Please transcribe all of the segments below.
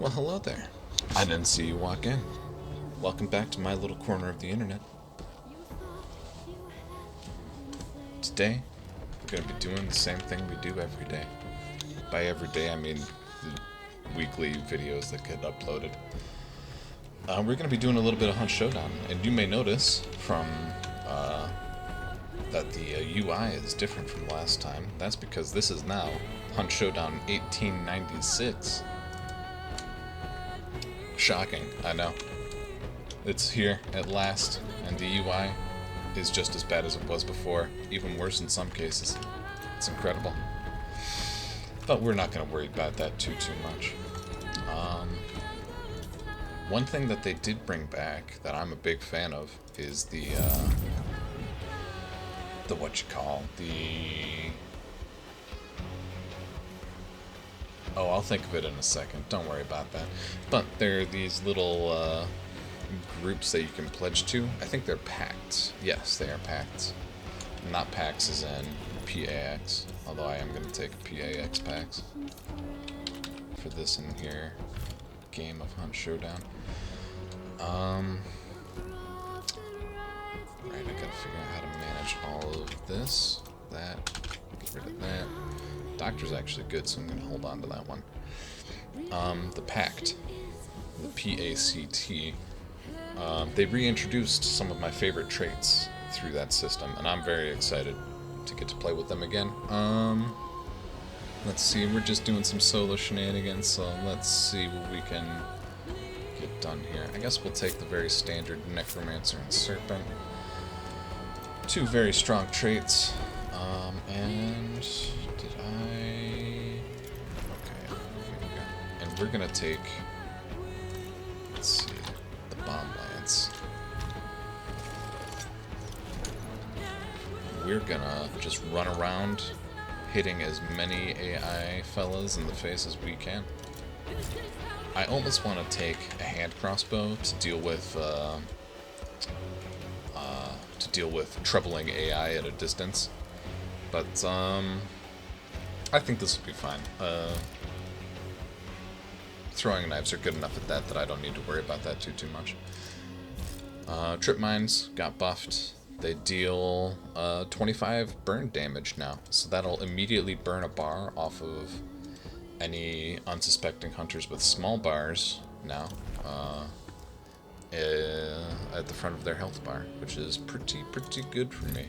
Well, hello there. I didn't see you walk in. Welcome back to my little corner of the internet. Today, we're going to be doing the same thing we do every day. By every day, I mean the weekly videos that get uploaded. We're going to be doing a little bit of Hunt Showdown, and you may notice from that the UI is different from last time. That's because this is now Hunt Showdown 1896. Shocking, I know. It's here at last, and the UI is just as bad as it was before, even worse in some cases. It's incredible. But we're not going to worry about that too much. One thing that they did bring back that I'm a big fan of is the oh, I'll think of it in a second. Don't worry about that. But there are these little groups that you can pledge to. I think they're pacts. Yes, they are pacts. Not packs as in PAX. Although I am going to take PAX packs for this in here game of Hunt Showdown. Right, I gotta figure out how to manage all of this. That. Get rid of that. Doctor's actually good, so I'm gonna hold on to that one. The Pact. The PACT. They reintroduced some of my favorite traits through that system, and I'm very excited to get to play with them again. Let's see, we're just doing some solo shenanigans, so let's see what we can get done here. I guess we'll take the very standard Necromancer and Serpent. Two very strong traits. And did I... Okay, here we go. And we're gonna take... Let's see, the Bomb Lance. We're gonna just run around hitting as many AI fellas in the face as we can. I almost want to take a hand crossbow to deal with troubling AI at a distance, but I think this will be fine. Throwing knives are good enough at that I don't need to worry about that too much. Trip mines got buffed. They deal 25 burn damage now, so that'll immediately burn a bar off of any unsuspecting hunters with small bars now at the front of their health bar, which is pretty good for me.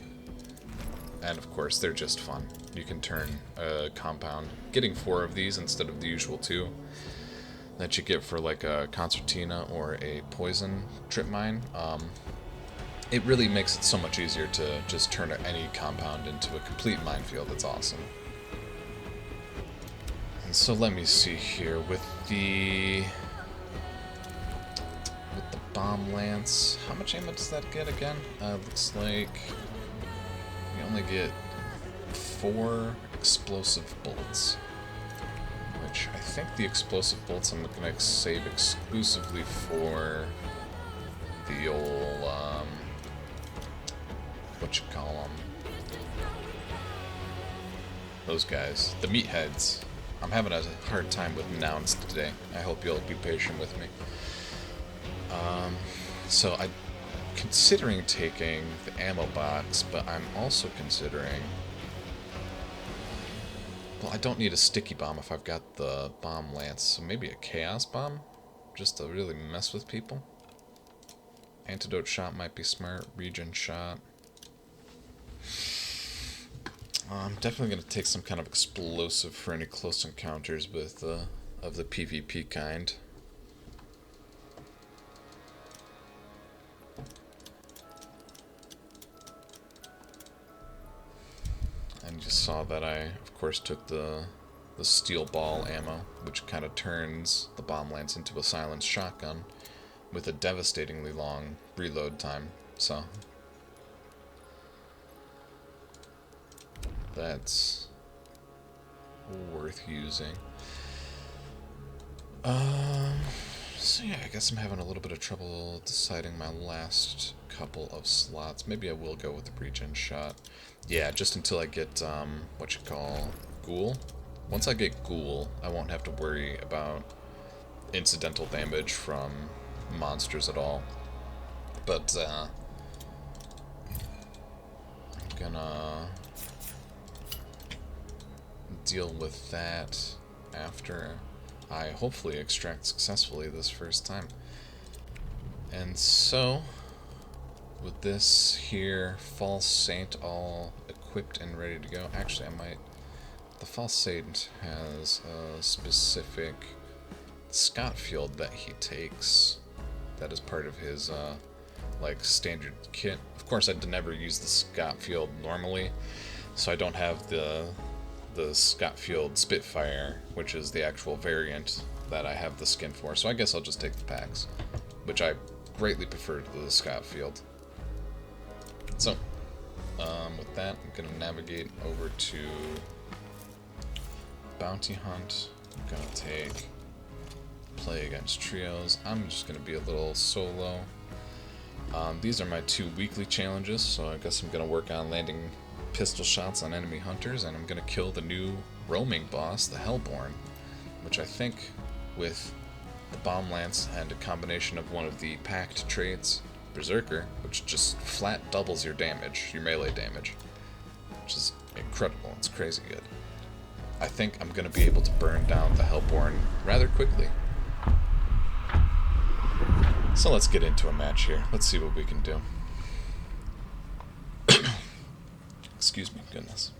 And of course, they're just fun. You can turn a compound, getting 4 of these instead of the usual 2 that you get for like a concertina or a poison trip mine. It really makes it so much easier to just turn any compound into a complete minefield. It's awesome. And so let me see here with the bomb lance. How much ammo does that get again? Looks like you only get 4 explosive bullets, which I think the explosive bullets I'm going to save exclusively for the old those guys, the meatheads. I'm having a hard time with nouns today. I hope you'll be patient with me. So I'm considering taking the ammo box, but I'm also considering... Well, I don't need a sticky bomb if I've got the bomb lance, so maybe a chaos bomb? Just to really mess with people? Antidote shot might be smart. Regen shot. I'm definitely going to take some kind of explosive for any close encounters with of the PvP kind. And you saw that I, of course, took the steel ball ammo, which kind of turns the bomb lance into a silenced shotgun with a devastatingly long reload time. So that's worth using. So yeah, I guess I'm having a little bit of trouble deciding my last couple of slots. Maybe I will go with the regen shot. Yeah, just until I get, Ghoul. Once I get Ghoul, I won't have to worry about incidental damage from monsters at all. But I'm gonna deal with that after I hopefully extract successfully this first time. And so, with this here False Saint all equipped and ready to go, actually I might... The False Saint has a specific Scott field that he takes that is part of his like standard kit. Of course, I'd never use the Scott field normally, so I don't have the Scott field Spitfire, which is the actual variant that I have the skin for. So I guess I'll just take the packs, which I greatly prefer to the Scott field. So with that, I'm gonna navigate over to Bounty Hunt. I'm gonna take play against trios. I'm just gonna be a little solo. These are my 2 weekly challenges, so I guess I'm gonna work on landing pistol shots on enemy hunters, and I'm gonna kill the new roaming boss, the Hellborn, which I think with the Bomb Lance and a combination of one of the packed traits, Berserker, which just flat doubles your damage, your melee damage, which is incredible. It's crazy good. I think I'm gonna be able to burn down the Hellborn rather quickly. So let's get into a match here. Let's see what we can do. Excuse me, goodness.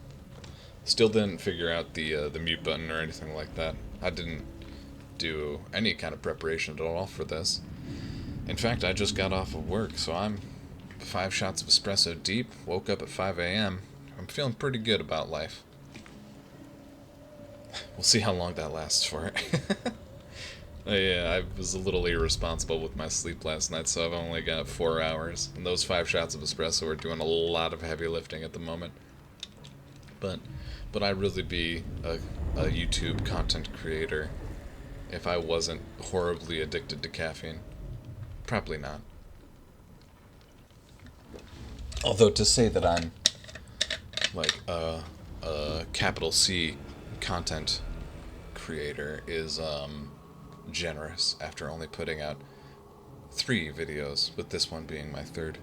Still didn't figure out the mute button or anything like that. I didn't do any kind of preparation at all for this. In fact, I just got off of work, so I'm 5 shots of espresso deep, woke up at 5 a.m. I'm feeling pretty good about life. We'll see how long that lasts for. Yeah, I was a little irresponsible with my sleep last night, so I've only got 4 hours. And those 5 shots of espresso are doing a lot of heavy lifting at the moment. But would I really be a YouTube content creator if I wasn't horribly addicted to caffeine? Probably not. Although to say that I'm like a capital C content creator is generous after only putting out 3 videos, with this one being my 3rd.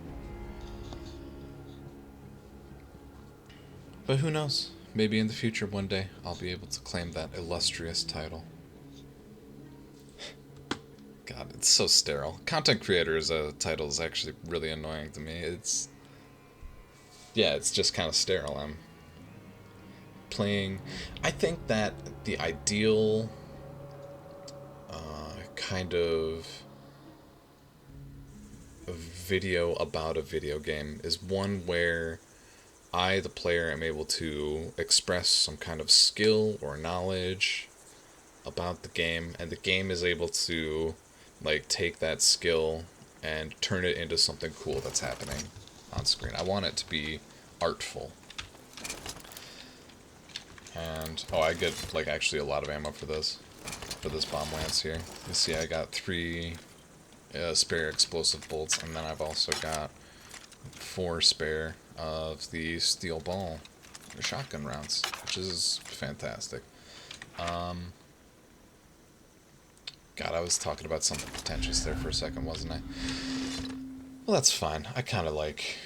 But who knows? Maybe in the future one day I'll be able to claim that illustrious title. God, it's so sterile. Content creator as a title is actually really annoying to me. It's just kind of sterile. I'm playing... I think that the ideal kind of a video about a video game is one where I, the player, am able to express some kind of skill or knowledge about the game, and the game is able to like take that skill and turn it into something cool that's happening on screen. I want it to be artful. And I get like actually a lot of ammo for this bomb lance here. You see I got 3 spare explosive bolts, and then I've also got 4 spare of the steel ball shotgun rounds, which is fantastic. God, I was talking about something pretentious there for a second, wasn't I? Well, that's fine. I kind of like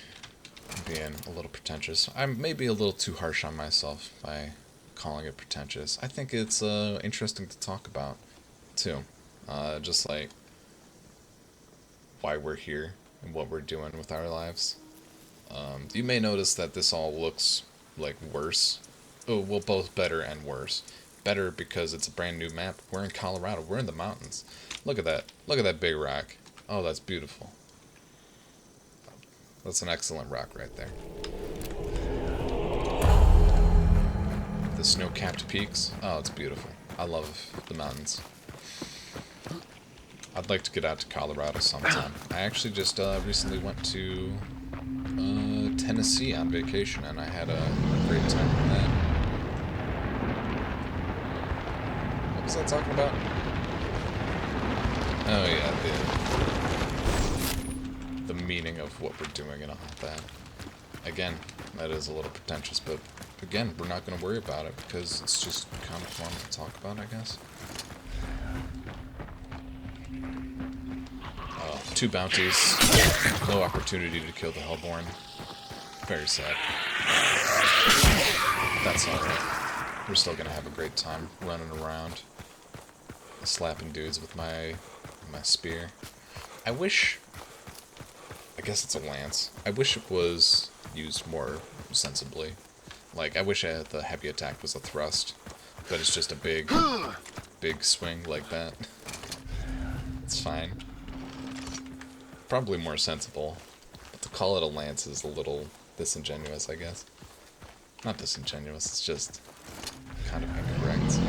being a little pretentious. I'm maybe a little too harsh on myself by calling it pretentious. I think it's interesting to talk about, too. Just like why we're here and what we're doing with our lives. You may notice that this all looks like worse. Oh, well, both better and worse. Better because it's a brand new map. We're in Colorado. We're in the mountains. Look at that. Look at that big rock. Oh, that's beautiful. That's an excellent rock right there. The snow-capped peaks. Oh, it's beautiful. I love the mountains. I'd like to get out to Colorado sometime. I actually just recently went to Tennessee on vacation, and I had a great time with that. What was I talking about? Oh yeah, the meaning of what we're doing and all that. Again, that is a little pretentious, but again, we're not going to worry about it because it's just kind of fun to talk about, I guess. 2 bounties. No opportunity to kill the Hellborn. Very sad. That's alright. We're still gonna have a great time running around, slapping dudes with my spear. I wish... I guess it's a lance. I wish it was used more sensibly. Like, I wish the heavy attack was a thrust, but it's just a big swing like that. It's fine. Probably more sensible. But to call it a lance is a little disingenuous, I guess. Not disingenuous, it's just kind of incorrect.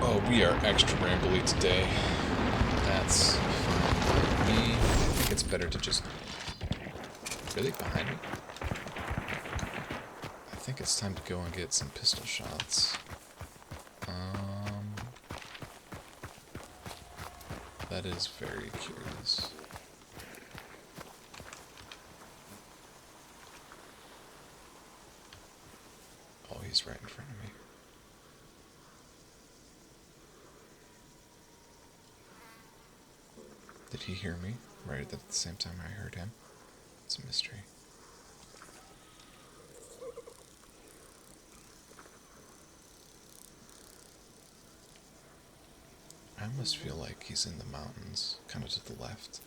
Oh, we are extra rambly today. That's fine by me. I think it's better to just... Really? Behind me? I think it's time to go and get some pistol shots. That is very curious. Oh, he's right in front of me. Did he hear me? Right at the same time I heard him? It's a mystery. I almost feel like he's in the mountains, kind of to the left.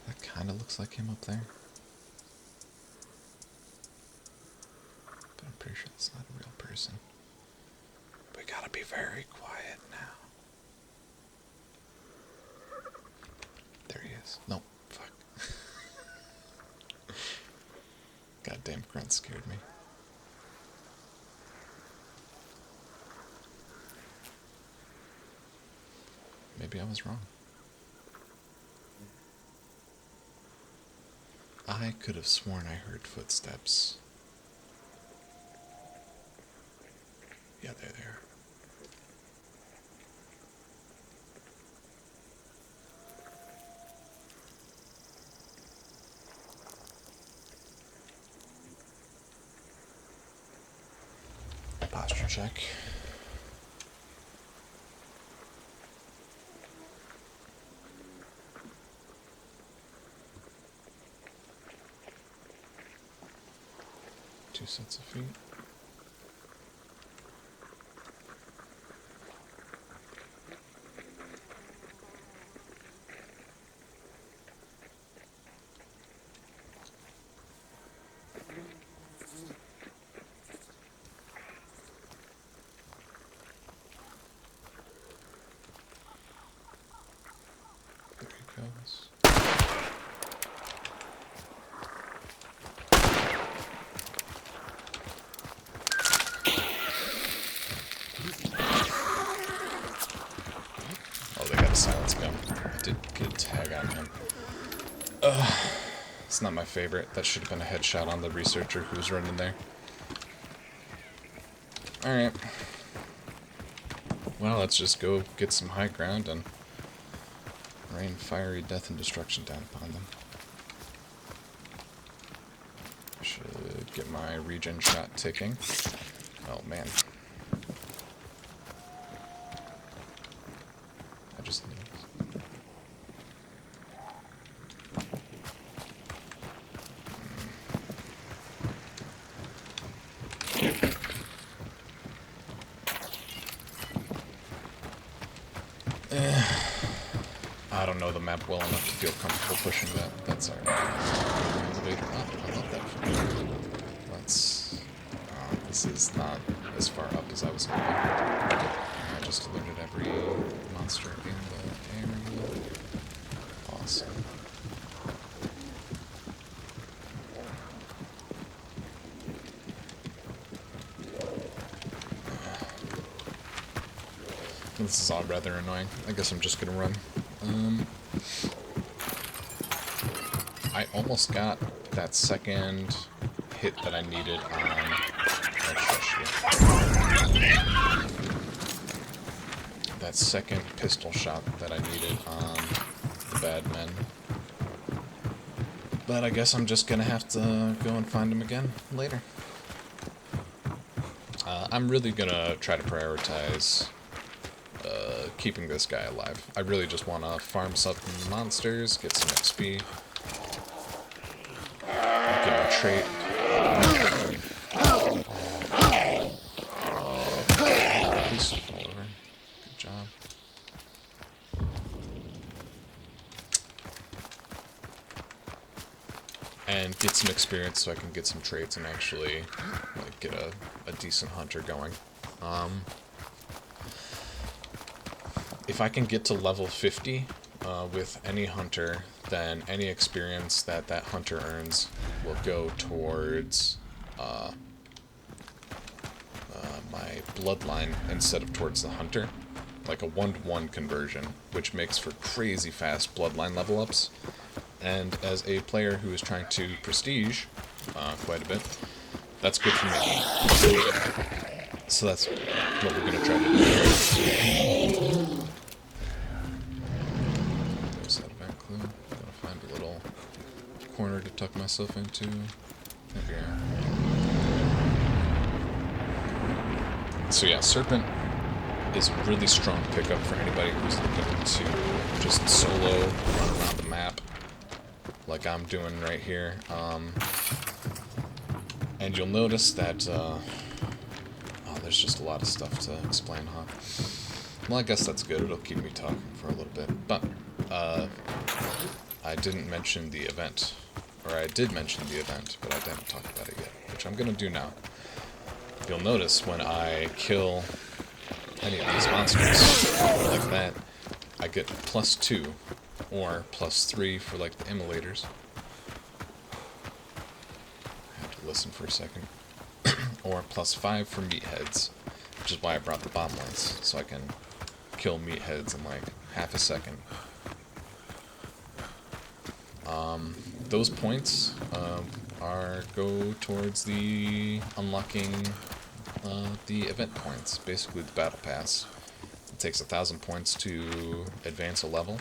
That kind of looks like him up there. But I'm pretty sure that's not a real person. We gotta be very quiet now. There he is. Nope, fuck. Goddamn grunt scared me. Maybe I was wrong. I could have sworn I heard footsteps. Yeah, they're there. Posture check. Two sets of feet. There he goes. Silence gun. I did get a tag on him. It's not my favorite. That should have been a headshot on the researcher who was running there. Alright. Well, let's just go get some high ground and rain fiery death and destruction down upon them. Should get my regen shot ticking. Oh man. I just need... I don't know the map well enough to feel comfortable pushing that. That's alright. Elevator up. I love that for me. Let's... this is not as far up as I was hoping. I just alerted every monster in the area. Awesome. This is all rather annoying. I guess I'm just gonna run. I almost got that second hit that I needed on... that second pistol shot that I needed on the bad men. But I guess I'm just gonna have to go and find him again later. I'm really gonna try to prioritize keeping this guy alive. I really just want to farm some monsters, get some XP, get a trait. Please fall over. Good job. And get some experience so I can get some traits and actually like get a decent hunter going. If I can get to level 50 with any hunter, then any experience that that hunter earns will go towards my bloodline instead of towards the hunter. Like a 1-to-1 conversion, which makes for crazy fast bloodline level ups. And as a player who is trying to prestige quite a bit, that's good for me. So that's what we're going to try to do. There's that event clue. I'm going to find a little corner to tuck myself into. There we are. So yeah, Serpent is a really strong pickup for anybody who's looking to just solo run around the map like I'm doing right here. And you'll notice that there's just a lot of stuff to explain, huh? Well, I guess that's good. It'll keep me talking for a little bit. But I didn't mention the event. Or I did mention the event, but I didn't talk about it yet, which I'm going to do now. You'll notice when I kill any of these monsters like that, I get +2 or +3 for like the immolators. I have to listen for a second. Or +5 for meatheads, which is why I brought the bomb lance, so I can kill meatheads in like half a second. Those points go towards the unlocking the event points, basically the battle pass. It takes 1,000 points to advance a level.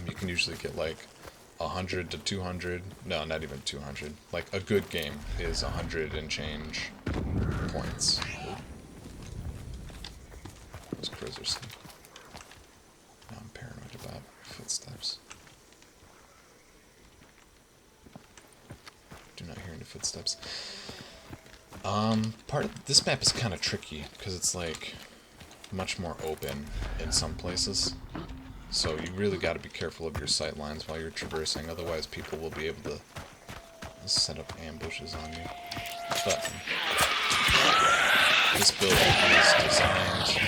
You can usually get like 100 to 200, no, not even 200. Like a good game is 100 and change points. Those crows are asleep. Now I'm paranoid about footsteps. Do not hear any footsteps. Part of this map is kind of tricky because it's like much more open in some places. So you really got to be careful of your sight lines while you're traversing, otherwise people will be able to set up ambushes on you. But this build is designed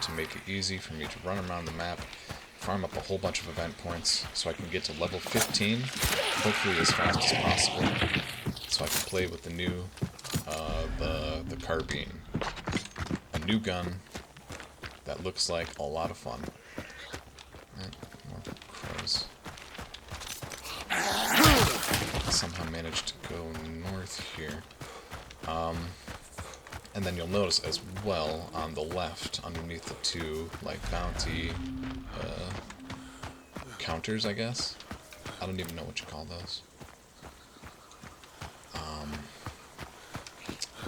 to make it easy for me to run around the map, farm up a whole bunch of event points so I can get to level 15, hopefully as fast as possible, so I can play with the new, the carbine. A new gun that looks like a lot of fun. More crows. Somehow managed to go north here. And then you'll notice as well on the left, underneath the two like bounty counters, I guess. I don't even know what you call those.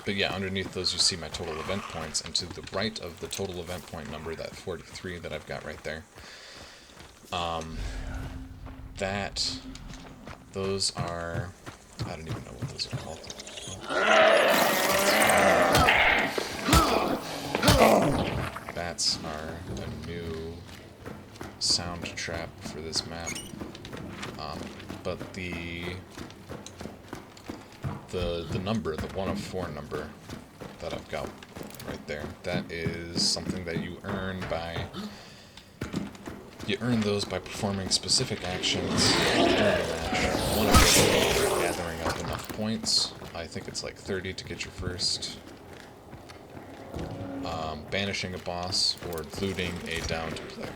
But yeah, underneath those you see my total event points, and to the right of the total event point number, that 43 that I've got right there, those are, I don't even know what those are called. Bats are a new sound trap for this map, but the number, the 1 of 4 number that I've got right there, that is something that you earn by, you earn those by performing specific actions during a match. One of which is gathering up enough points. I think it's like 30 to get your first, banishing a boss, or looting a downed player.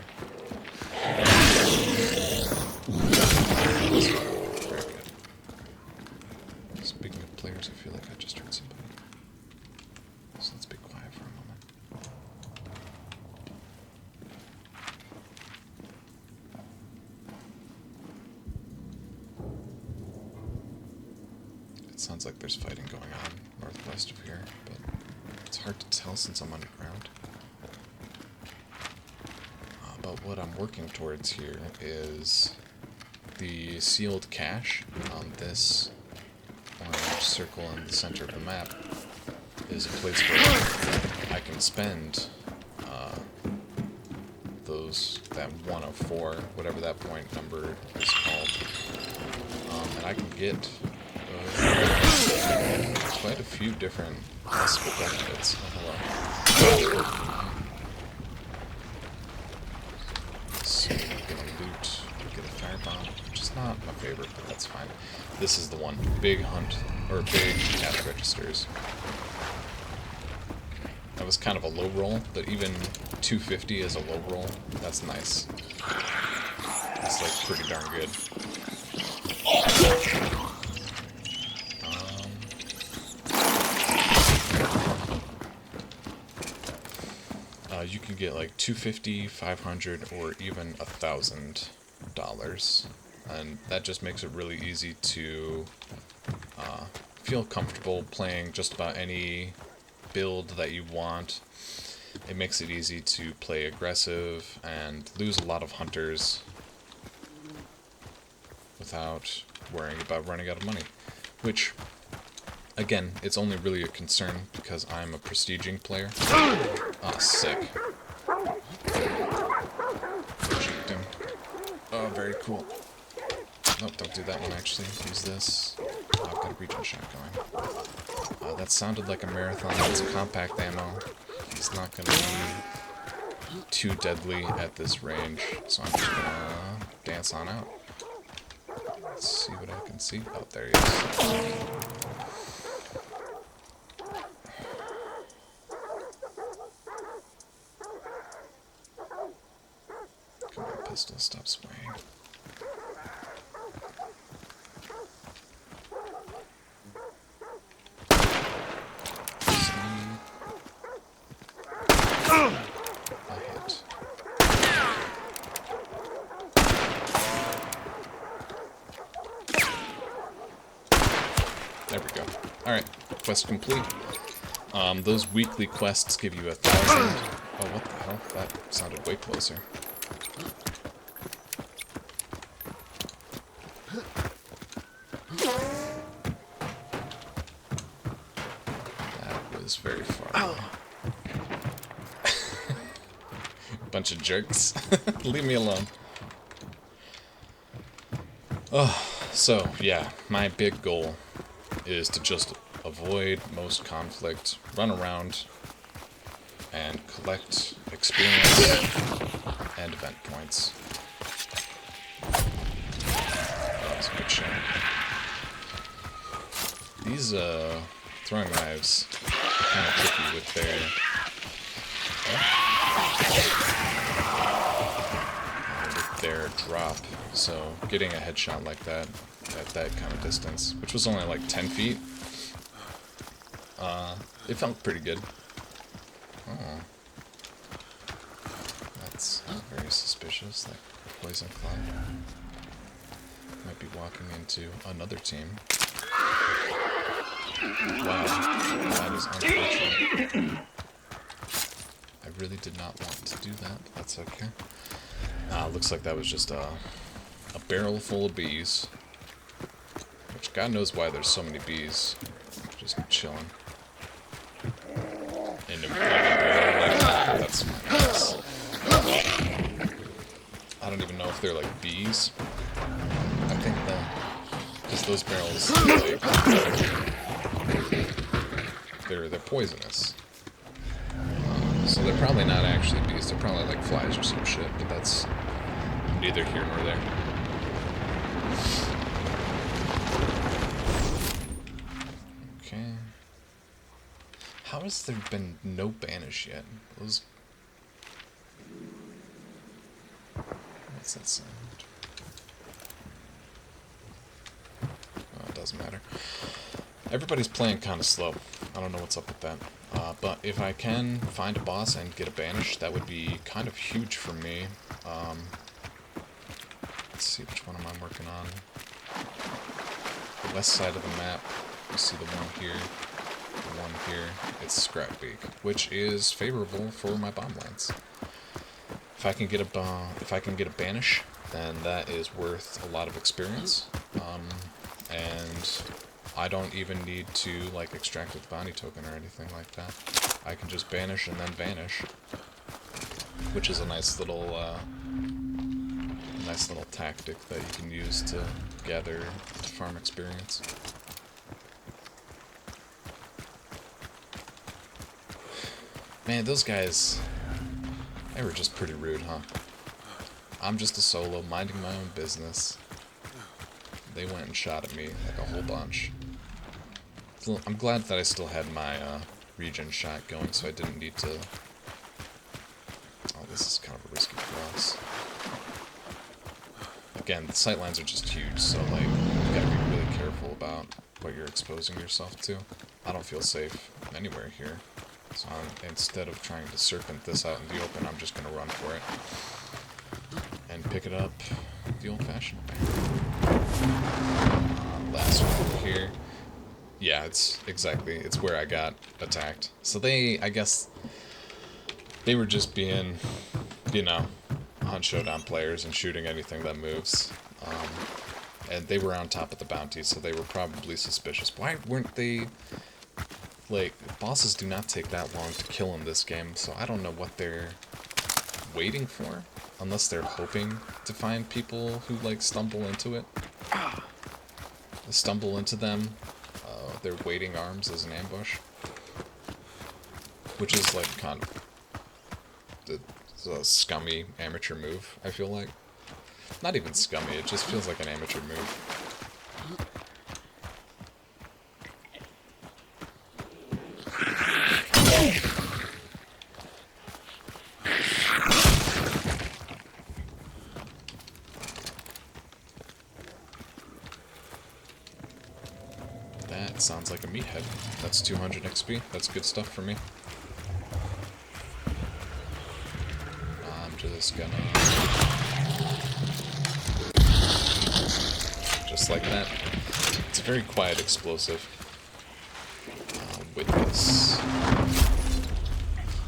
Very good. Speaking of players, I feel like I just heard somebody. So let's be quiet for a moment. It sounds like there's fighting going on northwest of here, but it's hard to tell since I'm underground. But what I'm working towards here is the sealed cache on this orange circle in the center of the map is a place where I can spend that 104, whatever that point number is called, and I can get quite a few different possible benefits. Oh, hello. So I'm gonna loot, get a firebomb, which is not my favorite, but that's fine. This is the one. Big hunt, or big cash registers. That was kind of a low roll, but even 250 as a low roll, that's nice. That's like pretty darn good. You can get like 250, 500, or even $1,000, and that just makes it really easy to feel comfortable playing just about any build that you want. It makes it easy to play aggressive and lose a lot of hunters without worrying about running out of money, which, again, it's only really a concern because I'm a prestiging player. Ah, sick. Cheeked him. Oh, very cool. Nope, don't do that one, actually. Use this. Oh, I've got a regen shot going. That sounded like a marathon. It's compact ammo. He's not going to be too deadly at this range, so I'm just going to dance on out. Let's see what I can see. Oh, there he is. Come on, pistol, stop swaying. There we go. Alright, quest complete. Those weekly quests give you 1,000. Oh, what the hell? That sounded way closer. That was very far away. Bunch of jerks. Leave me alone. Oh, so, yeah, my big goal is to just avoid most conflict, run around, and collect experience and event points. That was a good shot. These throwing knives are kind of tricky with their drop, so getting a headshot like that at that kind of distance, which was only like 10 feet, it felt pretty good. Oh. That's very suspicious. That poison cloud might be walking into another team. Wow, that is unfortunate. I really did not want to do that, but that's okay. Looks like that was just a barrel full of bees. Which, God knows why there's so many bees. Just chilling. In a barrel like that. That's my guess. I don't even know if they're like bees. I think that, because those barrels, like, they're poisonous. So they're probably not actually bees. They're probably like flies or some shit. But that's neither here nor there. Okay. How has there been no banish yet? Those... What's that sound? Oh, it doesn't matter. Everybody's playing kind of slow. I don't know what's up with that. But if I can find a boss and get a banish, that would be kind of huge for me. Let's see, which one am I working on? The west side of the map. You see the one here, the one here. It's Scrap Beak, which is favorable for my bomb lance. If I can get a banish, then that is worth a lot of experience. And I don't even need to like extract with bounty token or anything like that. I can just banish and then vanish, which is a nice little tactic that you can use to farm experience. Man, those guys, they were just pretty rude, huh? I'm just a solo, minding my own business. They went and shot at me like a whole bunch. So I'm glad that I still had my regen shot going, so I didn't need to... Oh, this is kind of a risky cross. Again, the sightlines are just huge, so like, you gotta be really careful about what you're exposing yourself to. I don't feel safe anywhere here. So instead of trying to serpent this out in the open, I'm just going to run for it. And pick it up the old-fashioned way. Last one here. Yeah, it's where I got attacked. So I guess, they were just being, you know, hunt showdown players and shooting anything that moves. And they were on top of the bounty, so they were probably suspicious. Why weren't they... Like, bosses do not take that long to kill in this game, so I don't know what they're waiting for, unless they're hoping to find people who, like, stumble into it. Stumble into them, their waiting arms as an ambush. Which is, like, kind of a scummy amateur move, I feel like. Not even scummy, it just feels like an amateur move. That sounds like a meathead. That's 200 XP. That's good stuff for me. I'm just gonna... Just like that. It's a very quiet explosive. Witness.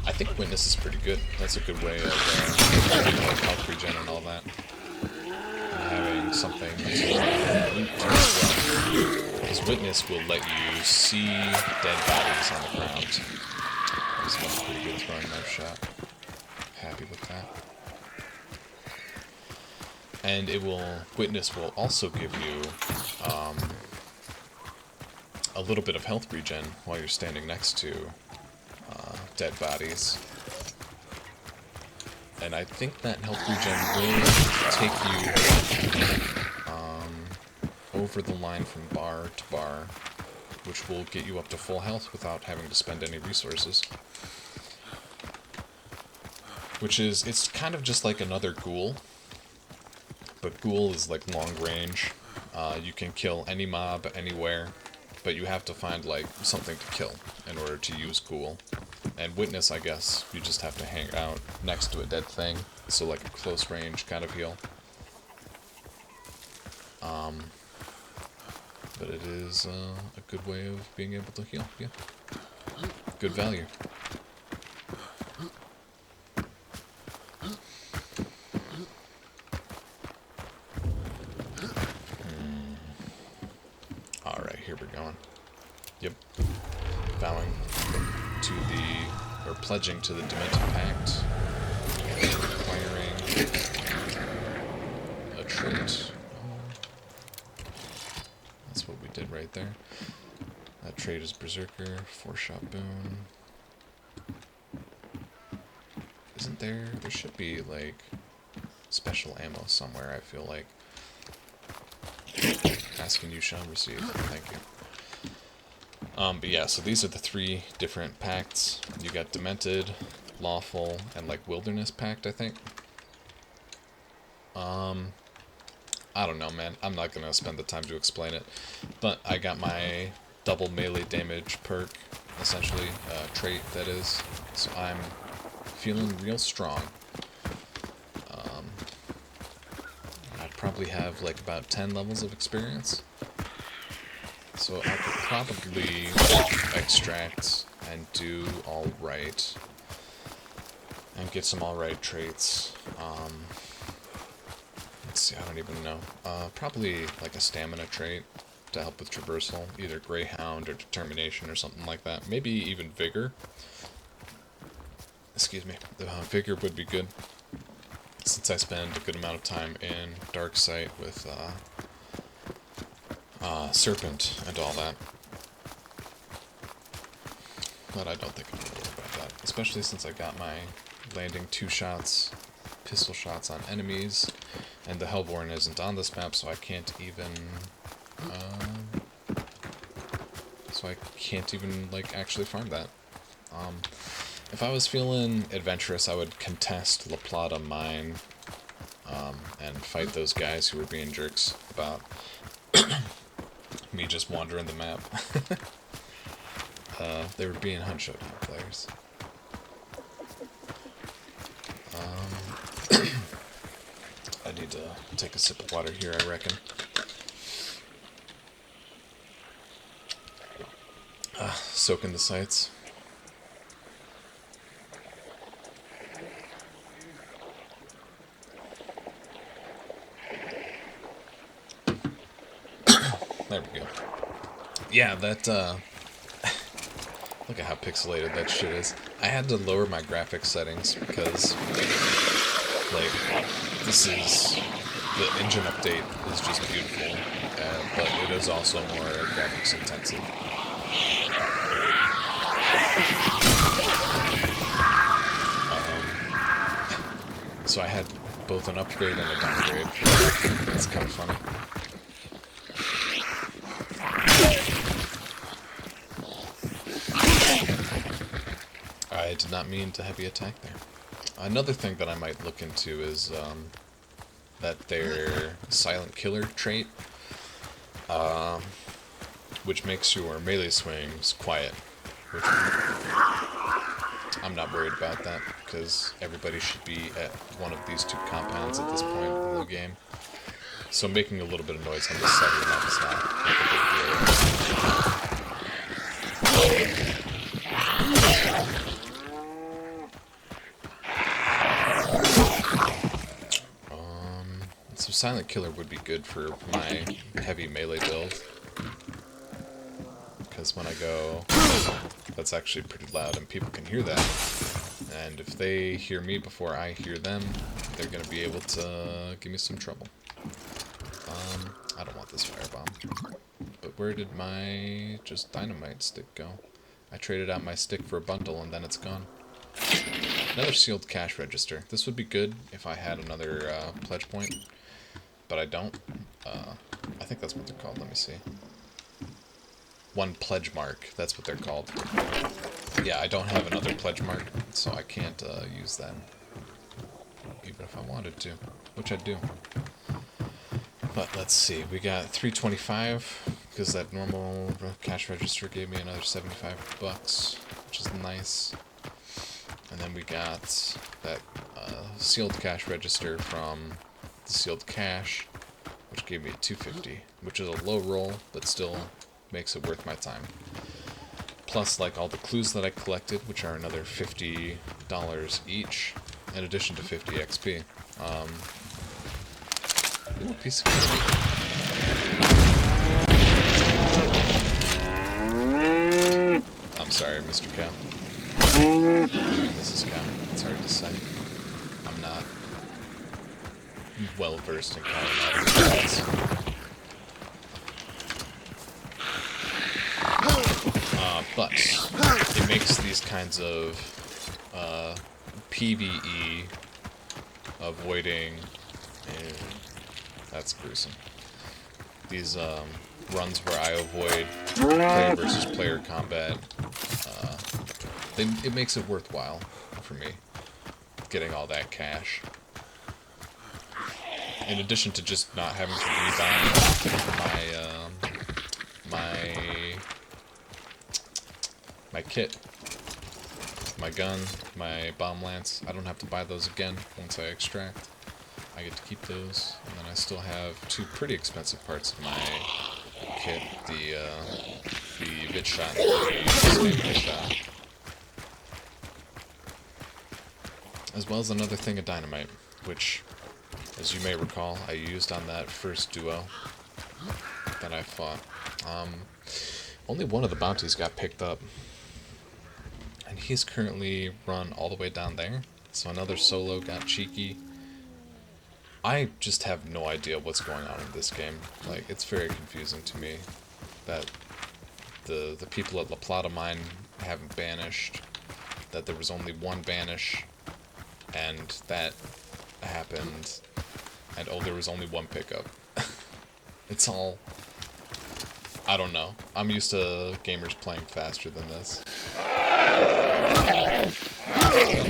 I think Witness is pretty good. That's a good way of getting like health regen and all that. And having something to loot as well. Because Witness will let you see dead bodies on the ground. That was a pretty good throwing knife shot. Happy with that. And Witness will also give you a little bit of health regen while you're standing next to dead bodies. And I think that health regen will take you over the line from bar to bar, which will get you up to full health without having to spend any resources. It's kind of just like another ghoul, but ghoul is like long range. You can kill any mob anywhere, but you have to find like something to kill in order to use ghoul. And Witness, I guess, you just have to hang out next to a dead thing, so like a close range kind of heal. But it is a good way of being able to heal, yeah. Good value. Alright, here we're going. Yep. Vowing to or pledging to the Demented Pact. Acquiring a trait. That's what we did right there. That trait is Berserker, 4-shot boon. Isn't there? There should be, like, special ammo somewhere, I feel like. Asking you shall receive. Thank you. But yeah, so these are the 3 different pacts. You got Demented, Lawful, and, like, Wilderness Pact, I think. I don't know, man. I'm not gonna spend the time to explain it. But I got my double melee damage perk, essentially, trait, that is. So I'm feeling real strong. I'd probably have, like, about 10 levels of experience. So I could probably extract and do alright. And get some alright traits. Let's see, I don't even know. Probably like a stamina trait to help with traversal. Either Greyhound or Determination or something like that. Maybe even Vigor. Excuse me. Vigor would be good. Since I spend a good amount of time in Darksight with Serpent and all that. But I don't think I'm going to worry about that. Especially since I got my landing 2 shots, pistol shots on enemies. And the Hellborn isn't on this map, so I can't even... like, actually farm that. If I was feeling adventurous, I would contest La Plata Mine, and fight those guys who were being jerks about me just wandering the map. They were being Hunt Showdown players. I need to take a sip of water here, I reckon. Soak in the sights. There we go. Yeah, that, look at how pixelated that shit is. I had to lower my graphics settings because, like, the engine update is just beautiful, but it is also more graphics intensive. So I had both an upgrade and a downgrade. It's kind of funny. I did not mean to heavy attack there. Another thing that I might look into is that their Silent Killer trait, which makes your melee swings quiet. Which I'm not worried about that, because everybody should be at one of these 2 compounds at this point in the game. So making a little bit of noise on this side of the map is not like a big deal. So Silent Killer would be good for my heavy melee build. Because when I go, that's actually pretty loud and people can hear that. And if they hear me before I hear them, they're going to be able to give me some trouble. I don't want this firebomb. But where did my just dynamite stick go? I traded out my stick for a bundle and then it's gone. Another sealed cash register. This would be good if I had another pledge point. But I don't. I think that's what they're called. Let me see. 1 pledge mark. That's what they're called. Yeah, I don't have another pledge mark, so I can't use that. Even if I wanted to, which I do. But let's see. We got 325 because that normal cash register gave me another 75 bucks, which is nice. And then we got that sealed cash register from the sealed cash, which gave me 250, which is a low roll, but still makes it worth my time. Plus, like, all the clues that I collected, which are another $50 each, in addition to 50 XP. Ooh, piece of candy. I'm sorry, Mr. Cow. Mrs. Cow. It's hard to say. I'm not well versed in calling out. But it makes these kinds of PvE avoiding. That's gruesome. These runs where I avoid player versus player combat, it makes it worthwhile for me getting all that cash. In addition to just not having to rebuy my kit, my gun, my bomb lance. I don't have to buy those again once I extract. I get to keep those, and then I still have 2 pretty expensive parts of my kit, the Vit Shot, the Vit Shot. As well as another thing of dynamite, which, as you may recall, I used on that first duo that I fought. Only one of the bounties got picked up, and he's currently run all the way down there, so another solo got cheeky. I just have no idea what's going on in this game. Like, it's very confusing to me that the people at La Plata Mine haven't banished, that there was only one banish, and that happened, and oh, there was only one pickup. It's all... I don't know. I'm used to gamers playing faster than this. I'm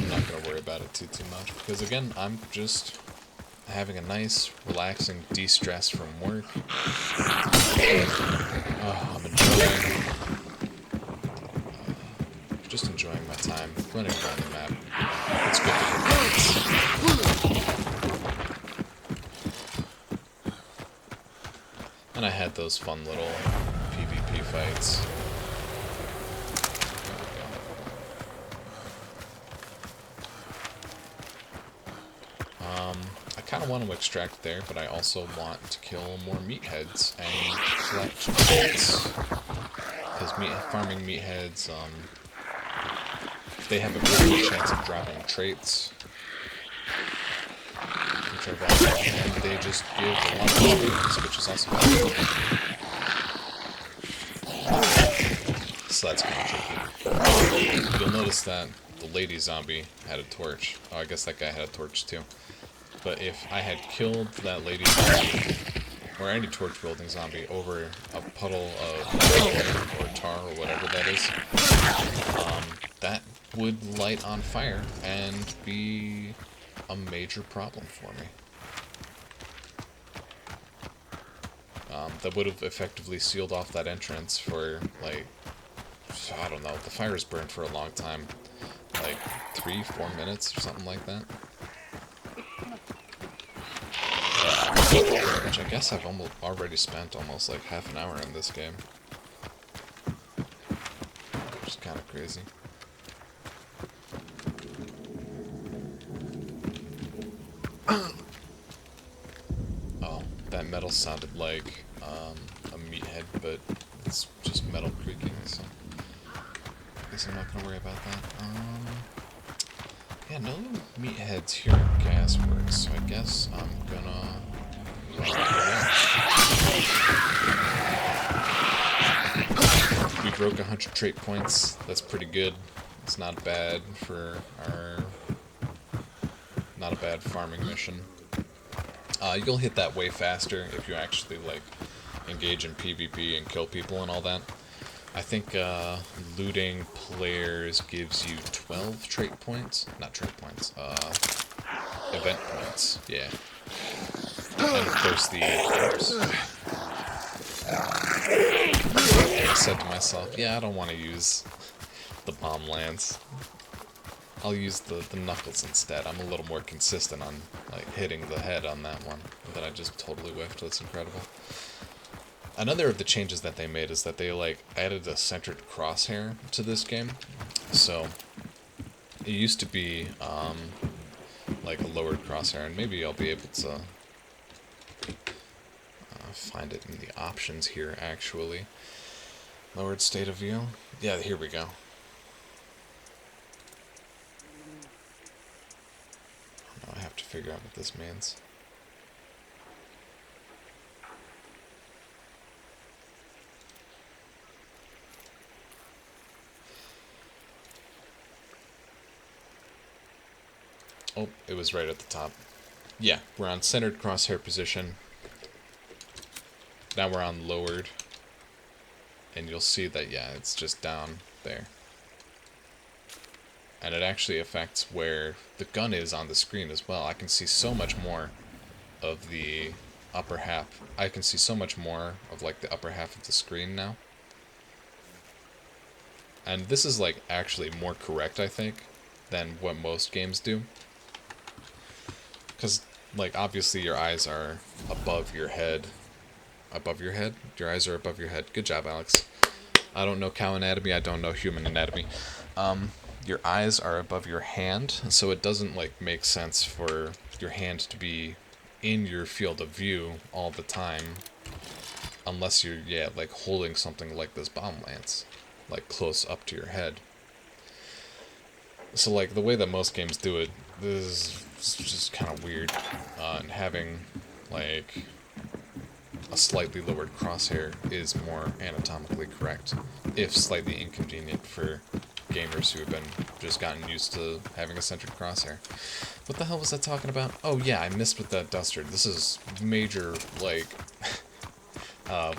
not gonna worry about it too much, because again, I'm just having a nice, relaxing de-stress from work. I'm enjoying... just enjoying my time running around the map. It's good to hit points. And I had those fun little PvP fights. I kind of want to extract there, but I also want to kill more meatheads and collect traits. Because farming meatheads, they have a very good chance of dropping traits, which are valuable, and they just give a lot of experience, which is also valuable. So that's kind of tricky. You'll notice that the lady zombie had a torch. Oh, I guess that guy had a torch too. But if I had killed that lady zombie, or any torch wielding zombie, over a puddle of or tar or whatever that is, that would light on fire and be a major problem for me. That would have effectively sealed off that entrance for, like, I don't know, the fire's burned for a long time. Like, 3-4 minutes or something like that. Which I guess I've already spent almost like half an hour in this game. Which is kind of crazy. Oh, that metal sounded like a meathead, but it's just metal creaking, so I guess I'm not gonna worry about that. Yeah, no meatheads here in Gasworks, so I guess I'm gonna... We broke 100 trait points. That's pretty good. It's not bad for our... not a bad farming mission. You'll hit that way faster if you actually, like, engage in PvP and kill people and all that. I think looting players gives you 12 trait points. Not trait points. Event points. Yeah. And of course the items. I said to myself, yeah, I don't want to use the bomb lance. I'll use the knuckles instead. I'm a little more consistent on, like, hitting the head on that one. That I just totally whiffed. That's incredible. Another of the changes that they made is that they, like, added a centered crosshair to this game. So it used to be like a lowered crosshair, and maybe I'll be able to find it in the options here, actually. Lowered state of view? Yeah, here we go. Now I have to figure out what this means. Oh, it was right at the top. Yeah, we're on centered crosshair position. Now we're on lowered. And you'll see that, yeah, it's just down there. And it actually affects where the gun is on the screen as well. I can see so much more of the upper half. I can see so much more of, like, the upper half of the screen now. And this is, like, actually more correct, I think, than what most games do. Because, like, obviously your eyes are above your head above your head. Your eyes are above your head. Good job, Alex. I don't know cow anatomy. I don't know human anatomy. Your eyes are above your hand, so it doesn't like make sense for your hand to be in your field of view all the time, unless you're like holding something like this bomb lance, like close up to your head. So like the way that most games do it, this is just kind of weird, and having like a slightly lowered crosshair is more anatomically correct, if slightly inconvenient for gamers who have been just gotten used to having a centered crosshair. What the hell was I talking about? Oh yeah, I missed with that duster. This is major, like,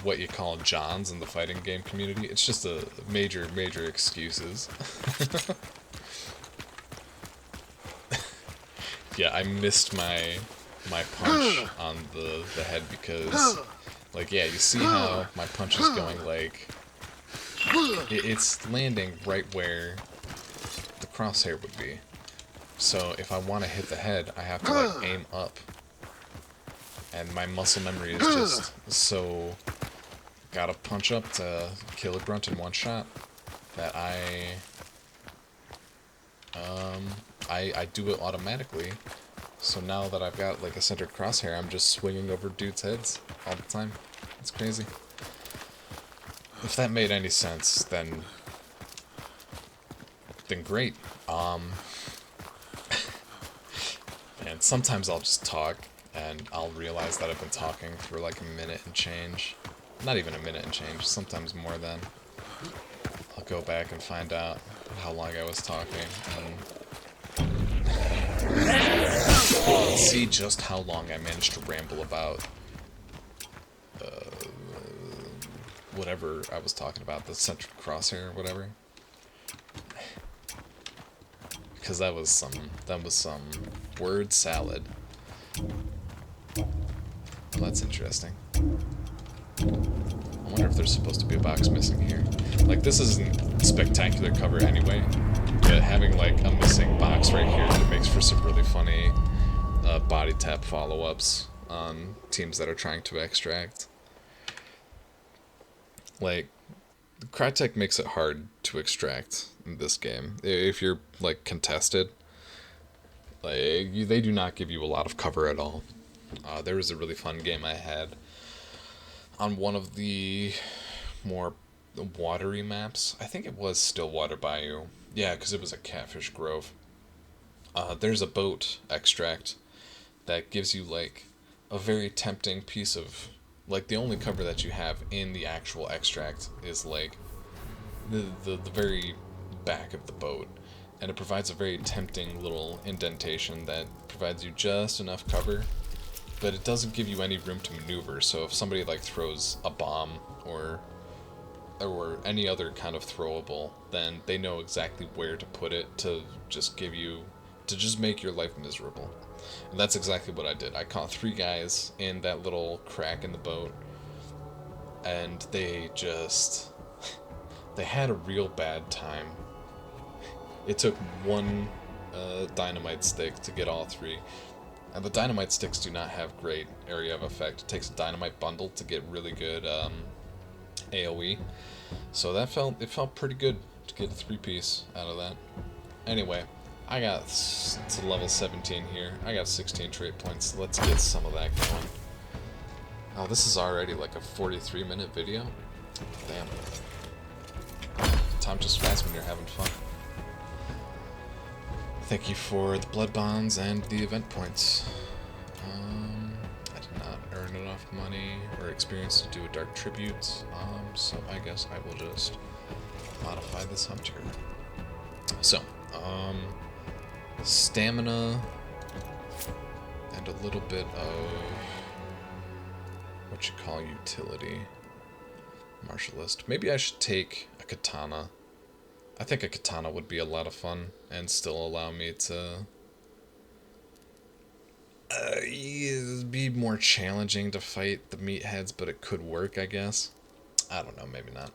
what you call Johns in the fighting game community. It's just a major excuses. Yeah, I missed my punch on the head because, like, yeah, you see how my punch is going, like, it's landing right where the crosshair would be. So if I want to hit the head, I have to, like, aim up. And my muscle memory is just so... Gotta punch up to kill a grunt in one shot that I do it automatically. So now that I've got like a centered crosshair, I'm just swinging over dudes' heads all the time. It's crazy. If that made any sense, then great. And sometimes I'll just talk and I'll realize that I've been talking for like a minute and change. Not even a minute and change, sometimes more than. I'll go back and find out how long I was talking and see just how long I managed to ramble about whatever I was talking about, the central crosshair or whatever. Because that was some word salad. Well, that's interesting. I wonder if there's supposed to be a box missing here. Like, this isn't spectacular cover anyway, but having like a missing box right here that makes for some really funny body tap follow-ups on teams that are trying to extract. Like, Crytek makes it hard to extract in this game. If you're like contested, like they do not give you a lot of cover at all. There was a really fun game I had on one of the more watery maps. I think it was Stillwater Bayou. Yeah, because it was a catfish grove. There's a boat extract that gives you like a very tempting piece of, like, the only cover that you have in the actual extract is like the very back of the boat, and it provides a very tempting little indentation that provides you just enough cover, but it doesn't give you any room to maneuver. So if somebody like throws a bomb or any other kind of throwable, then they know exactly where to put it to just make your life miserable. And that's exactly what I did. I caught 3 guys in that little crack in the boat, and they had a real bad time. It took 1 dynamite stick to get all 3. And the dynamite sticks do not have great area of effect. It takes a dynamite bundle to get really good AoE. So it felt pretty good to get a 3-piece out of that. Anyway, I got to level 17 here. I got 16 trait points. Let's get some of that going. Oh, this is already like a 43-minute video? Damn. Time just flies when you're having fun. Thank you for the blood bonds and the event points. I did not earn enough money or experience to do a dark tribute, so I guess I will just modify this hunter. So, stamina and a little bit of what you call utility. Martialist. Maybe I should take a katana. I think a katana would be a lot of fun and still allow me to be more challenging to fight the meatheads, but it could work, I guess. I don't know, maybe not.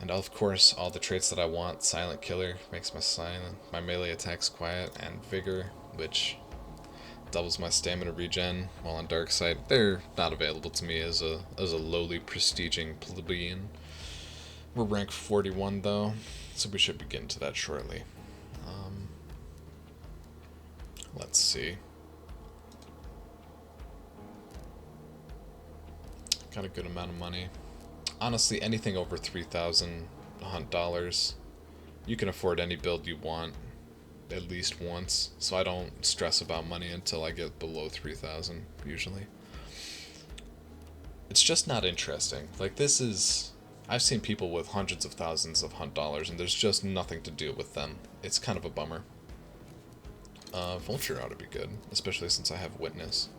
And of course, all the traits that I want. Silent Killer makes my melee attacks quiet, and Vigor, which doubles my stamina regen while on dark side. They're not available to me as a lowly prestiging plebeian. We're rank 41 though, so we should be getting to that shortly. Let's see. Got a good amount of money. Honestly, anything over 3,000 hunt dollars, you can afford any build you want at least once, so I don't stress about money until I get below 3,000 usually. It's just not interesting. Like, this is, I've seen people with hundreds of thousands of hunt dollars and there's just nothing to do with them. It's kind of a bummer. Vulture ought to be good, especially since I have Witness.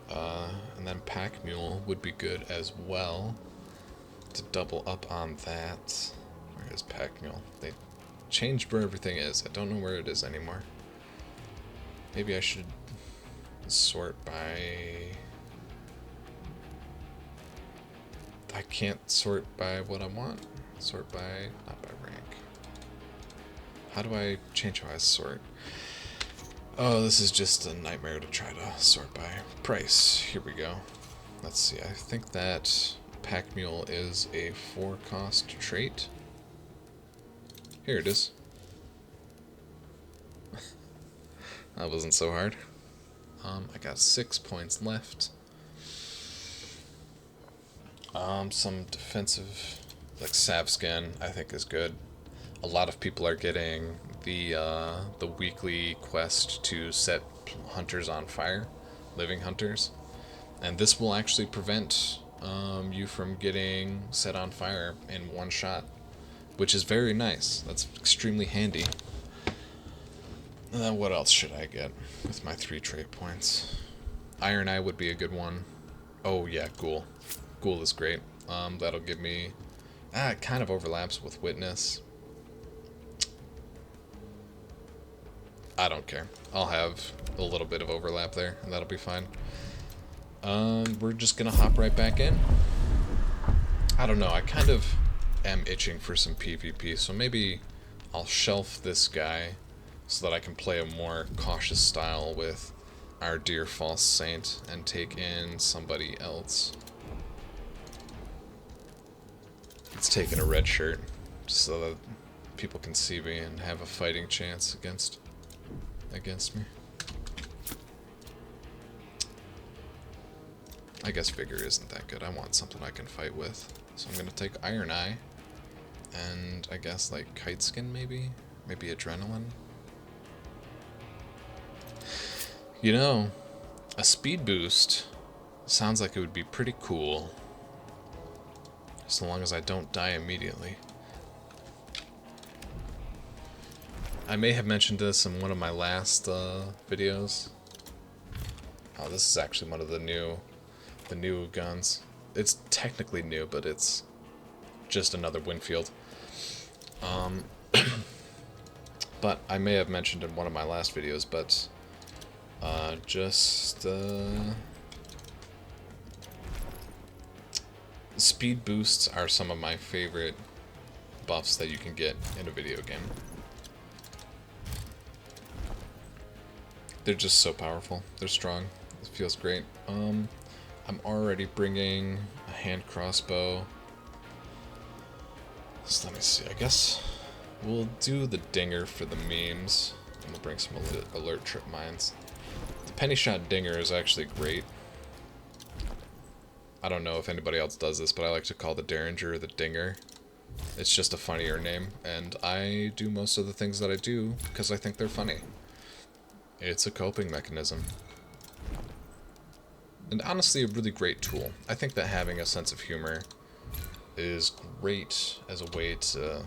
And then Pack Mule would be good as well to double up on that. Where is Pack Mule? They changed where everything is. I don't know where it is anymore. Maybe I should sort by... I can't sort by what I want. Sort by... not by rank. How do I change how I sort? Oh, this is just a nightmare to try to sort by price. Here we go. Let's see, I think that Pack Mule is a 4-cost trait. Here it is. That wasn't so hard. I got 6 points left. Some defensive, like Sav Skin, I think is good. A lot of people are getting the weekly quest to set hunters on fire, living hunters, and this will actually prevent you from getting set on fire in one shot, which is very nice. That's extremely handy. What else should I get with my 3 trait points? Iron Eye would be a good one. Oh yeah, Ghoul. Ghoul is great. That'll give me... it kind of overlaps with Witness. I don't care. I'll have a little bit of overlap there, and that'll be fine. We're just gonna hop right back in. I don't know, I kind of am itching for some PvP, so maybe I'll shelf this guy so that I can play a more cautious style with our dear False Saint and take in somebody else. Let's take in a red shirt so that people can see me and have a fighting chance against me. I guess Vigor isn't that good. I want something I can fight with. So I'm gonna take Iron Eye and I guess like Kite Skin maybe? Maybe Adrenaline? You know, a speed boost sounds like it would be pretty cool. So long as I don't die immediately. I may have mentioned this in one of my last videos. Oh, this is actually one of the new guns. It's technically new, but it's just another Winfield. But I may have mentioned in one of my last videos, but speed boosts are some of my favorite buffs that you can get in a video game. They're just so powerful. They're strong. It feels great. I'm already bringing a hand crossbow. So let me see. I guess we'll do the dinger for the memes. And we'll bring some alert trip mines. The penny shot dinger is actually great. I don't know if anybody else does this, but I like to call the Derringer the Dinger. It's just a funnier name, and I do most of the things that I do because I think they're funny. It's a coping mechanism. And honestly, a really great tool. I think that having a sense of humor is great as a way to...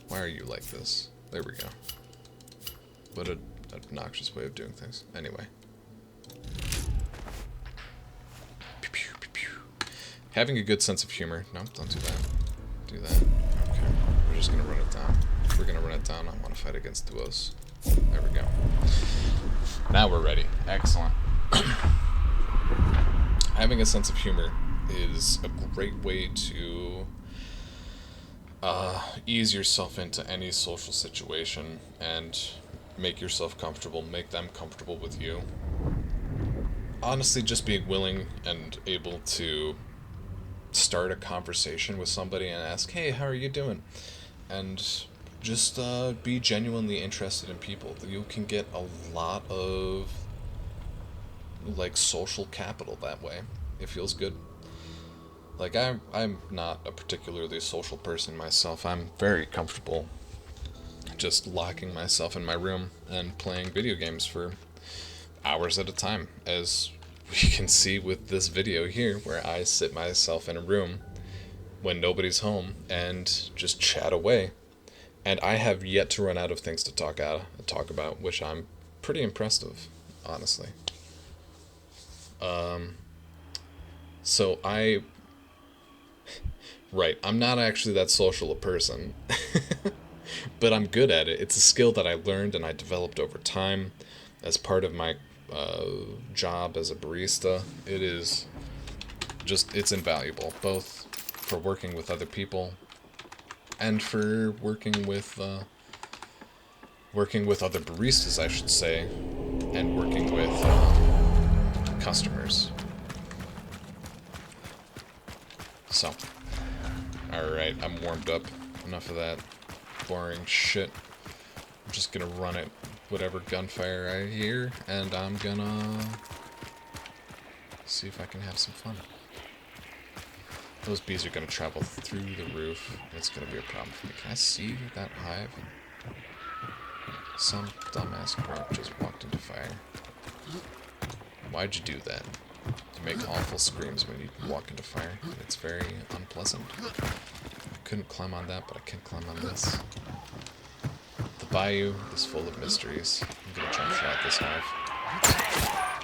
Why are you like this? There we go. What an obnoxious way of doing things. Anyway. Pew, pew, pew, pew. Having a good sense of humor. No, don't do that. Do that. Okay. We're just gonna run it down. If we're gonna run it down, I want to fight against duos. There we go. Now we're ready. Excellent. Having a sense of humor is a great way to Ease yourself into any social situation and make yourself comfortable, make them comfortable with you. Honestly, just being willing and able to start a conversation with somebody and ask, hey, how are you doing? And just be genuinely interested in people. You can get a lot of like social capital that way. It feels good. Like I'm not a particularly social person myself. I'm very comfortable just locking myself in my room and playing video games for hours at a time, as we can see with this video here, where I sit myself in a room when nobody's home and just chat away. And I have yet to run out of things to talk about, which I'm pretty impressed of, honestly. So right, I'm not actually that social a person, but I'm good at it. It's a skill that I learned and I developed over time as part of my job as a barista. It is just, it's invaluable, both for working with other people and for working with other baristas, I should say, and working with customers. So, alright, I'm warmed up. Enough of that boring shit. I'm just gonna run it, whatever gunfire I hear, and I'm gonna see if I can have some fun. Those bees are gonna travel through the roof. It's gonna be a problem for me. Can I see that hive? Some dumbass crook just walked into fire. Why'd you do that? You make awful screams when you walk into fire. It's very unpleasant. I couldn't climb on that, but I can climb on this. The bayou is full of mysteries. I'm gonna jump shot this hive.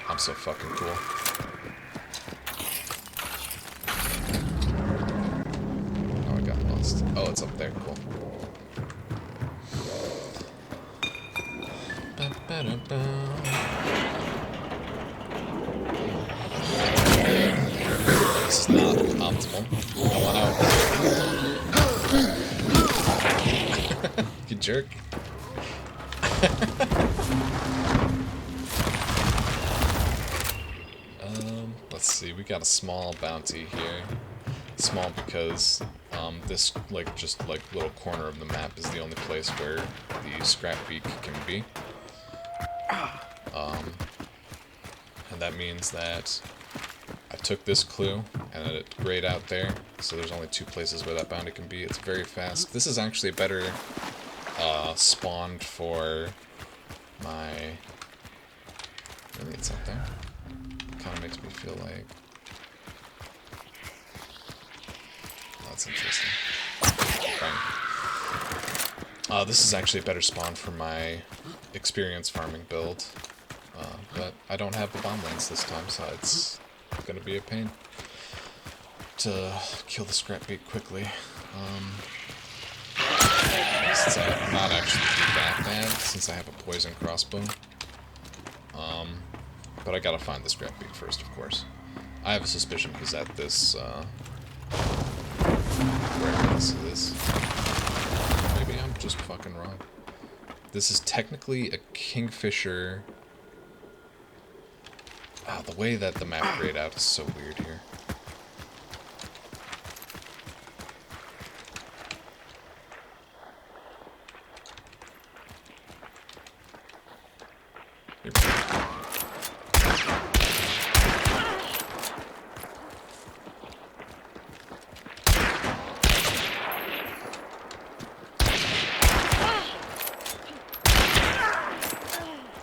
I'm so fucking cool. Oh, I got lost. Oh, it's up there. Cool. This is not optimal. I want out. You jerk. Let's see. We got a small bounty here. Small because this just little corner of the map is the only place where the scrap beak can be. And that means that I took this clue and it's grayed out there, so there's only 2 places where that bounty can be. It's very fast. This is actually a better spawn for my... Really, it's up there? Kind of makes me feel like... Oh, that's interesting. Fine. This is actually a better spawn for my experience farming build. But I don't have the bomb lanes this time, so it's gonna be a pain to kill the scrap beak quickly. Since I'm not actually that bad, since I have a poison crossbow. But I gotta find the scrap beak first, of course. I have a suspicion he's at this, where is this? Maybe I'm just fucking wrong. This is technically a kingfisher... the way that the map grayed out is so weird here.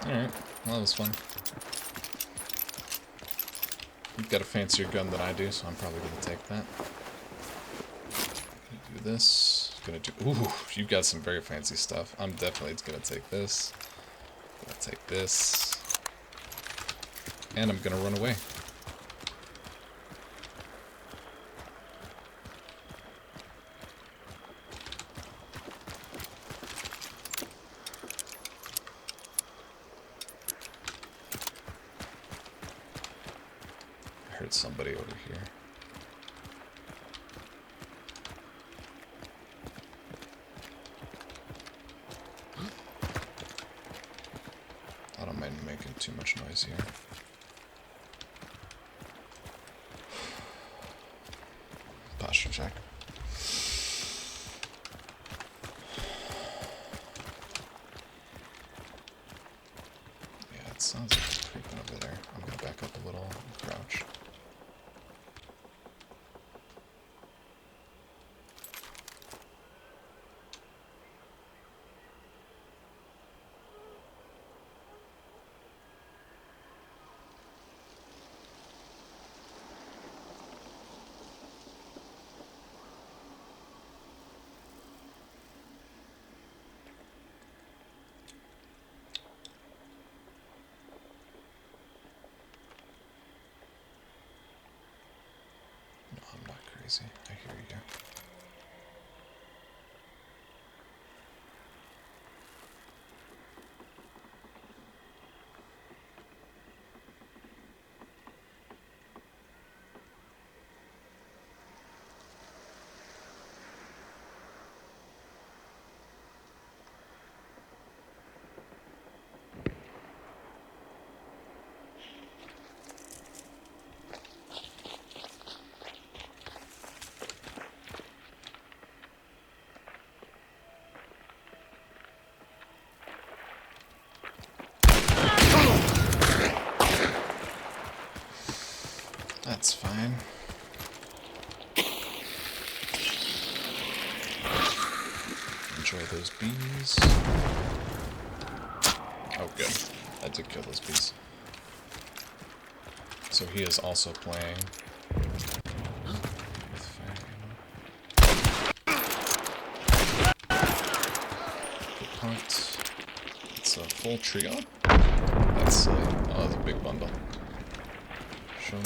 Alright, well, that was fun. You've got a fancier gun than I do, so I'm probably gonna take that. Do this. Gonna do... Ooh, you've got some very fancy stuff. I'm definitely gonna take this. Gonna take this. And I'm gonna run away. I heard somebody over here. noise here. Posture check. Yeah, it sounds like it's creeping over there. I'm gonna back up a little and crouch. No, I'm not crazy. I hear you. That's fine. Enjoy those bees. Oh, good. I did kill those bees. So he is also playing with fire. Good punt. It's a full trio. That's silly. Oh, that's a big bundle. Show me.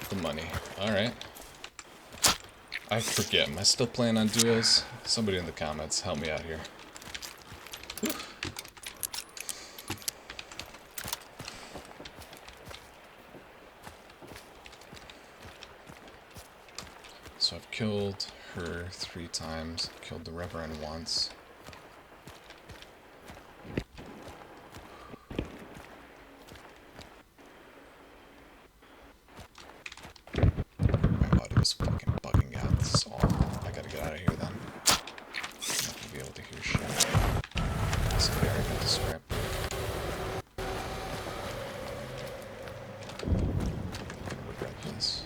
The money. Alright. I forget. Am I still playing on duos? Somebody in the comments, help me out here. Whew. So I've killed her 3 times, killed the Reverend once. My audio is fucking bugging out. This is awful. I gotta get out of here then. I'm not gonna be able to hear shit. It's very good to scrap. I'm gonna regret this.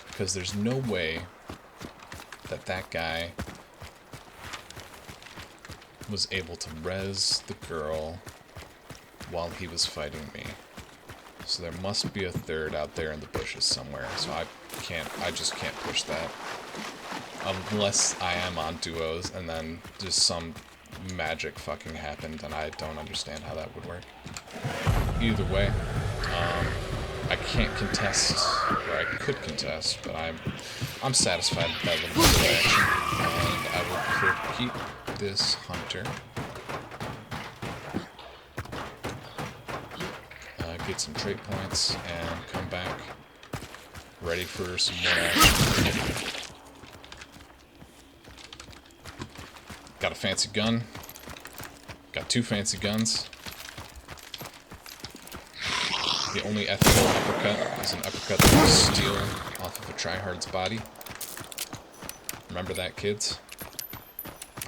Because there's no way that that guy was able to res the girl while he was fighting me. So there must be a third out there in the bushes somewhere. So I just can't push that. Unless I am on duos and then just some magic fucking happened and I don't understand how that would work. Either way, I can't contest, or I could contest, but I'm satisfied with that little bit of action, and I will keep this hunter. Get some trait points, and come back ready for some more action. Got a fancy gun. Got 2 fancy guns. The only ethical uppercut is an uppercut that you steal off of a tryhard's body. Remember that, kids?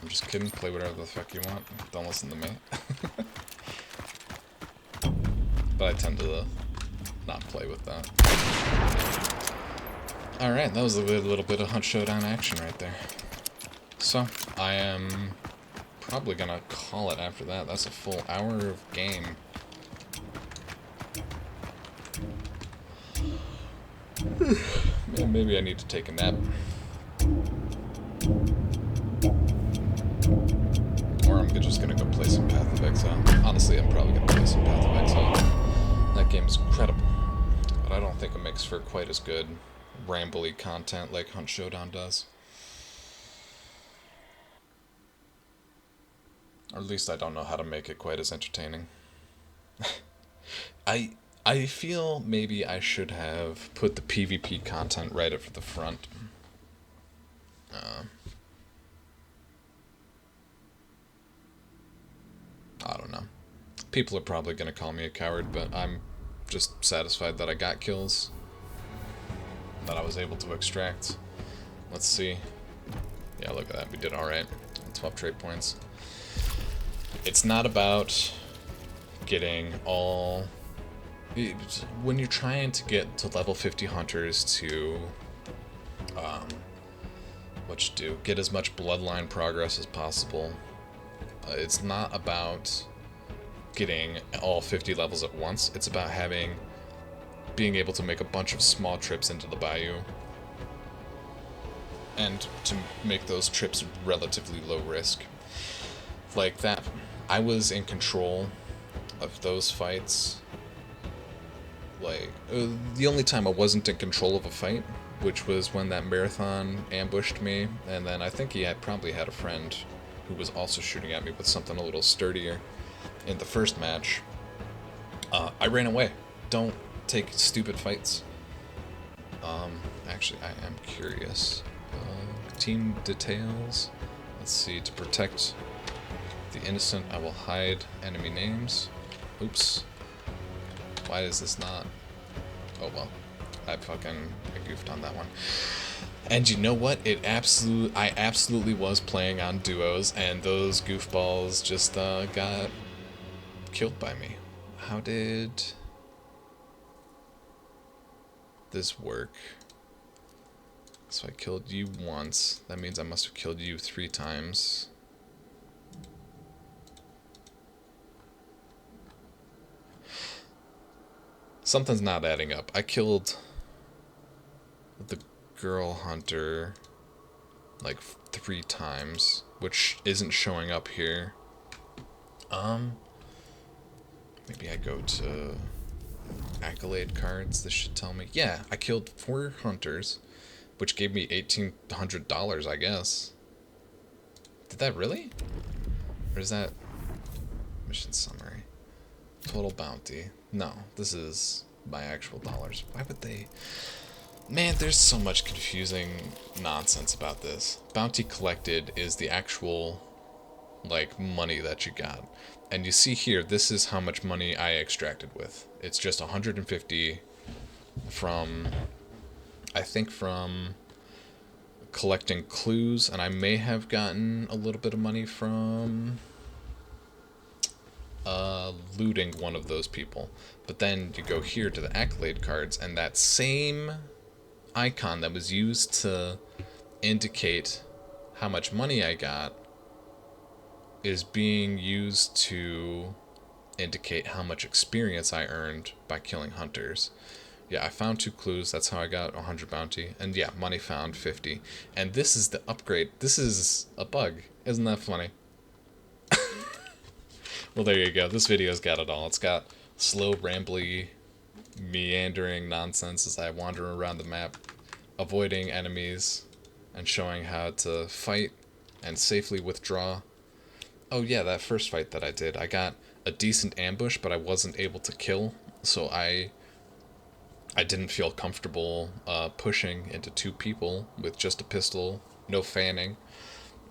I'm just kidding. Play whatever the fuck you want. Don't listen to me. But I tend to not play with that. Alright, that was a little bit of Hunt Showdown action right there. So, I am probably gonna call it after that. That's a full hour of game. Maybe I need to take a nap. Or I'm just gonna go play some Path of Exile. Honestly, I'm probably gonna play some Path of Exile. That game's incredible. But I don't think it makes for quite as good rambly content like Hunt Showdown does. Or at least I don't know how to make it quite as entertaining. I I feel maybe I should have put the PvP content right up at the front. Uh, I don't know. People are probably gonna call me a coward, but I'm just satisfied that I got kills that I was able to extract. Let's see. Yeah, look at that. We did alright. 12 trade points. It's not about getting all... When you're trying to get to level 50 hunters to... what you do? Get as much bloodline progress as possible. It's not about getting all 50 levels at once. It's about being able to make a bunch of small trips into the bayou. And to make those trips relatively low risk. Like that, I was in control of those fights. Like, the only time I wasn't in control of a fight, which was when that marathon ambushed me, and then I think he had probably had a friend who was also shooting at me with something a little sturdier. In the first match, I ran away. Don't take stupid fights. Actually, I am curious. Team details. Let's see. To protect the innocent, I will hide enemy names. Oops. Why is this not? Oh well. I goofed on that one. And you know what? I absolutely was playing on duos, and those goofballs just got killed by me. How did this work? So I killed you once. That means I must have killed you 3 times. Something's not adding up. I killed the girl hunter like 3 times, which isn't showing up here. Maybe I go to accolade cards. This should tell me. Yeah, I killed 4 hunters, which gave me $1,800, I guess. Did that really? Or is that mission summary? Total bounty. No, this is my actual dollars. Why would they... Man, there's so much confusing nonsense about this. Bounty collected is the actual, like, money that you got. And you see here, this is how much money I extracted with. It's just 150 from... I think from collecting clues, and I may have gotten a little bit of money from looting one of those people. But then you go here to the accolade cards, and that same icon that was used to indicate how much money I got is being used to indicate how much experience I earned by killing hunters. Yeah, I found 2 clues. That's how I got 100 bounty. And yeah, money found 50. And this is the upgrade. This is a bug. Isn't that funny? Well, there you go. This video's got it all. It's got slow, rambly, meandering nonsense as I wander around the map, avoiding enemies, and showing how to fight and safely withdraw. Oh yeah, that first fight that I did, I got a decent ambush, but I wasn't able to kill, so I didn't feel comfortable pushing into 2 people with just a pistol, no fanning,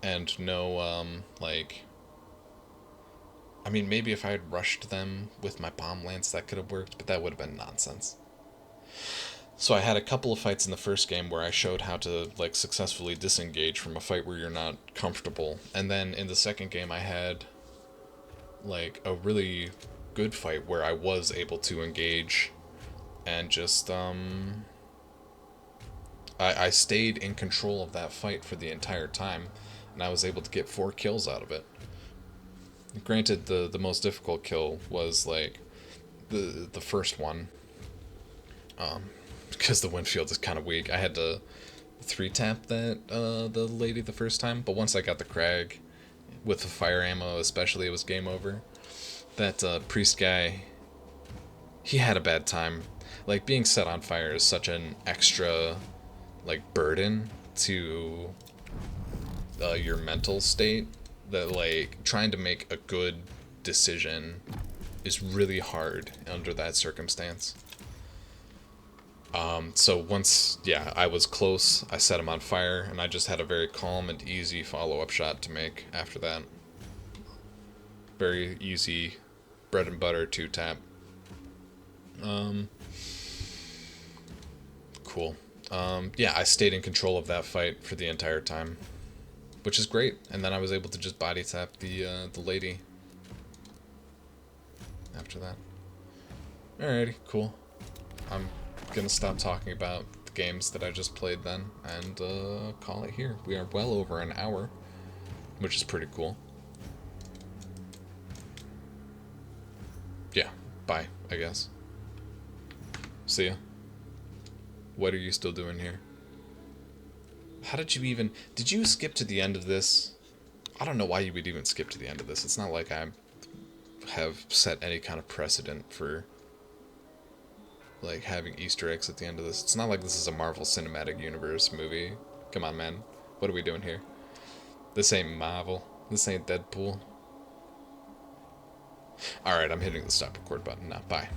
and no, like... I mean, maybe if I had rushed them with my bomb lance, that could have worked, but that would have been nonsense. So I had a couple of fights in the first game where I showed how to, like, successfully disengage from a fight where you're not comfortable. And then in the second game I had, like, a really good fight where I was able to engage and just, I stayed in control of that fight for the entire time, and I was able to get 4 kills out of it. Granted, the most difficult kill was, like, the first one, because the Winfield is kind of weak. I had to 3-tap that, the lady the first time, but once I got the Crag, with the fire ammo especially, it was game over. That, priest guy, he had a bad time. Like, being set on fire is such an extra, like, burden to, your mental state. that, like, trying to make a good decision is really hard under that circumstance. So once, yeah, I was close, I set him on fire, and I just had a very calm and easy follow-up shot to make after that. Very easy bread and butter two-tap. Cool. Yeah, I stayed in control of that fight for the entire time, which is great. And then I was able to just body tap the lady after that. Alrighty, cool. I'm gonna stop talking about the games that I just played then and call it here. We are well over an hour, which is pretty cool. Yeah, bye, I guess. See ya. What are you still doing here? How did you even... Did you skip to the end of this? I don't know why you would even skip to the end of this. It's not like I have set any kind of precedent for, like, having Easter eggs at the end of this. It's not like this is a Marvel Cinematic Universe movie. Come on, man. What are we doing here? This ain't Marvel. This ain't Deadpool. Alright, I'm hitting the stop record button now. Bye.